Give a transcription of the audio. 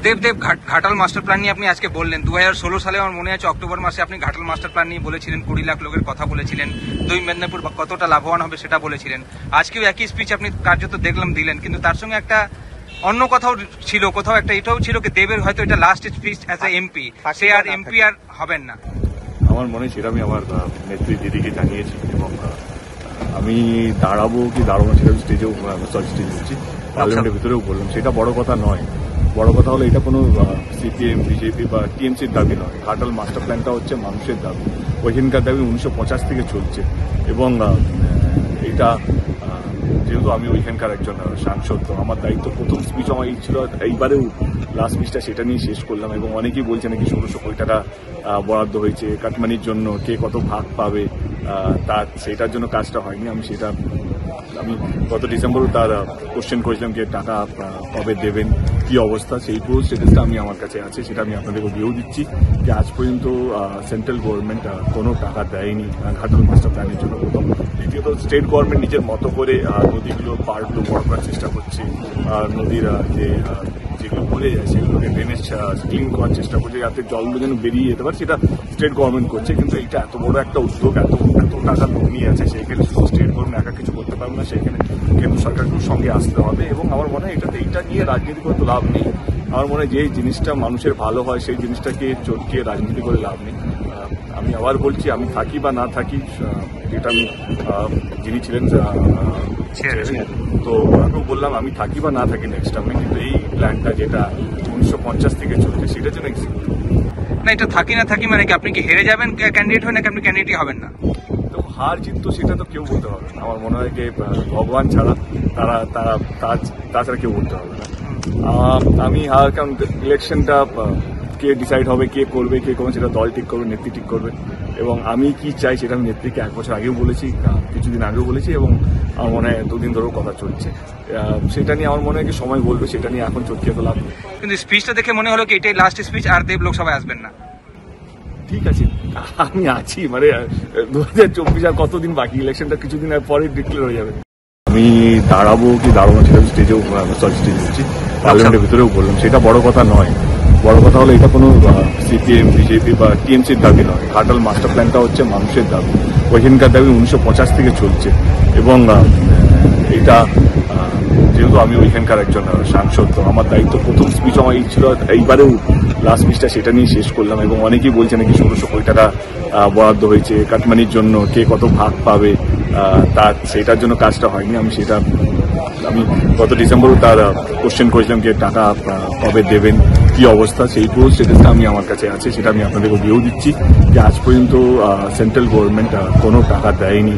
দেব Ghatal master plan নিয়ে আপনি আজকে বললেন 2016 সালে আমার মনে আছে অক্টোবর মাসে আপনি ঘাটাল মাস্টার প্ল্যান নিয়ে বলেছিলেন 20 লাখ লোকের কথা বলেছিলেন, 2 মেদিনীপুর কতটা লাভবান হবে সেটা বলেছিলেন। আজকেও একই স্পিচ আপনি কার্যত দেখলাম দিলেন, কিন্তু তার সঙ্গে একটা অন্য কথাও ছিল, কোথাও একটা এটাও ছিল কি দেবের হয়তো এটা last speech as a MP, সে আর এমপি আর হবেন না। আমার মনে হয় সেটা আমি আমার নেত্রী দিদিকে জানিয়েছি এবং আমি দাঁড়াবো কি দাঁড়াবো সেটা স্টেজেও স্টেজে বলছি, পার্লামেন্টের ভিতরেও বললাম। সেটা বড় কথা নয়, বড় কথা হলো এটা কোনো সিপিএম বিজেপি বা টিএমসির দাবি নয়। ঘাটাল মাস্টার প্ল্যানটা হচ্ছে মানুষের দাবি, ওইখানকার দাবি 1950 থেকে চলছে এবং এটা যেহেতু আমি ওইখানকার একজন সাংসদ, তো আমার দায়িত্ব প্রথম স্পিচ আমার এই ছিল, এইবারেও লাস্ট স্পিচটা সেটা নিয়ে শেষ করলাম। এবং অনেকেই বলছে নাকি 1600 কোটি টাকা বরাদ্দ হয়েছে কাটমানির জন্য, কে কত ভাগ পাবে, তার সেটার জন্য কাজটা হয়নি। আমি গত ডিসেম্বরও তার কোশ্চেন করেছিলাম যে টাকা কবে দেবেন, কি অবস্থা, সেই পুরো স্টেটাসটা আমি আমার কাছে আছে, সেটা আমি আপনাদেরকে দিয়েও দিচ্ছি যে আজ পর্যন্ত সেন্ট্রাল গভর্নমেন্ট কোনো টাকা দেয়নি ঘাটাল মাস্টার প্ল্যানের জন্য। প্রথম, দ্বিতীয়ত স্টেট গভর্নমেন্ট নিজের মতো করে নদীগুলো পাড়গুলো বড় করার চেষ্টা করছে, নদীর যেগুলো ভরে যায় সেগুলোকে ড্রেনেজ ক্লিন করার চেষ্টা করছে যাতে জলগুলো যেন বেরিয়ে যেতে পারে, সেটা স্টেট গভর্নমেন্ট করছে। কিন্তু এটা এত বড় একটা উদ্যোগ, এত টাকা নিয়ে আছে, সেখানে শুধু স্টেট গভর্নমেন্ট একা কিছু করতে পারবে না, সেখানে কেন্দ্র সরকারকেও সঙ্গে আসতে হবে। এবং আমার মনে হয় এটা নিয়ে রাজনীতি করে তো লাভ নেই। আমার মনে হয় যে জিনিসটা মানুষের ভালো হয় সেই জিনিসটাকে চটকিয়ে রাজনীতি করে লাভ নেই। আমি আবার বলছি, আমি থাকি বা না থাকি, যেটা আমি যিনি ছিলেন তো আমি বললাম আমি থাকি বা না থাকি নেক্সট টাইমে, কিন্তু এই প্ল্যানটা যেটা 1950 থেকে চলছে সেটার জন্য এক্সিকিউট না। এটা থাকি না থাকি মানে কি আপনি কি হেরে যাবেন ক্যান্ডিডেট হয়ে, নাকি আপনি ক্যান্ডিডেটই হবেন না? তো হার জিত তো সেটা তো কেউ বলতে পারবে না। আমার মনে হয় যে ভগবান ছাড়া তাছাড়া কেউ বলতে পারবে না। আমি কারণ ইলেকশনটা কে ডিসাইড হবে, কে করবে সেটা দল ঠিক করবে, নেত্রী ঠিক করবে। এবং আমি কি চাই সেটা আমি নেত্রীকে 1 বছর আগেও বলেছি, কিছুদিন আগেও বলেছি, এবং আমার মনে হয় 2 দিন ধরেও কথা চলছে। সেটা নিয়ে আমার মনে হয় কি সময় বলবে, সেটা নিয়ে এখন চটকিয়ে তো লাভ নেই। কিন্তু স্পিচটা দেখে মনে হলো কি এটাই লাস্ট স্পিচ, আর দেব লোকসভায় আসবেন না। ঠিক আছে, আমি আছি, মানে 2024 আর কতদিন বাকি, ইলেকশনটা কিছুদিন পরে ডিক্লেয়ার হয়ে যাবে। আমি দাঁড়াবো কি দাঁড়াবো সেটা স্টেজেও স্টেজে বলছি, পার্লামেন্টের ভিতরেও বললাম। সেটা বড় কথা নয়, বড় কথা হলো এটা কোনো সিপিএম বিজেপি বা টিএমসির দাবি নয়। ঘাটাল মাস্টার প্ল্যানটা হচ্ছে মানুষের দাবি, ওইখানকার দাবি 1950 থেকে চলছে এবং এটা যেহেতু আমি ওইখানকার একজন সাংসদ, তো আমার দায়িত্ব প্রথম স্পিচ আমার এই ছিল, এইবারেও লাস্ট স্পিচটা সেটা নিয়ে শেষ করলাম। এবং অনেকেই বলছে নাকি 1600 কোটি টাকা বরাদ্দ হয়েছে কাটমানির জন্য, কে কত ভাগ পাবে, তার সেটার জন্য কাজটা হয়নি। আমি গত ডিসেম্বরও তার কোশ্চেন করেছিলাম যে টাকা কবে দেবেন, কি অবস্থা, সেই পুরো স্টেটাসটা আমি আমার কাছে আছে, সেটা আমি আপনাদেরকে দিয়েও দিচ্ছি যে আজ পর্যন্ত সেন্ট্রাল গভর্নমেন্ট কোনো টাকা দেয়নি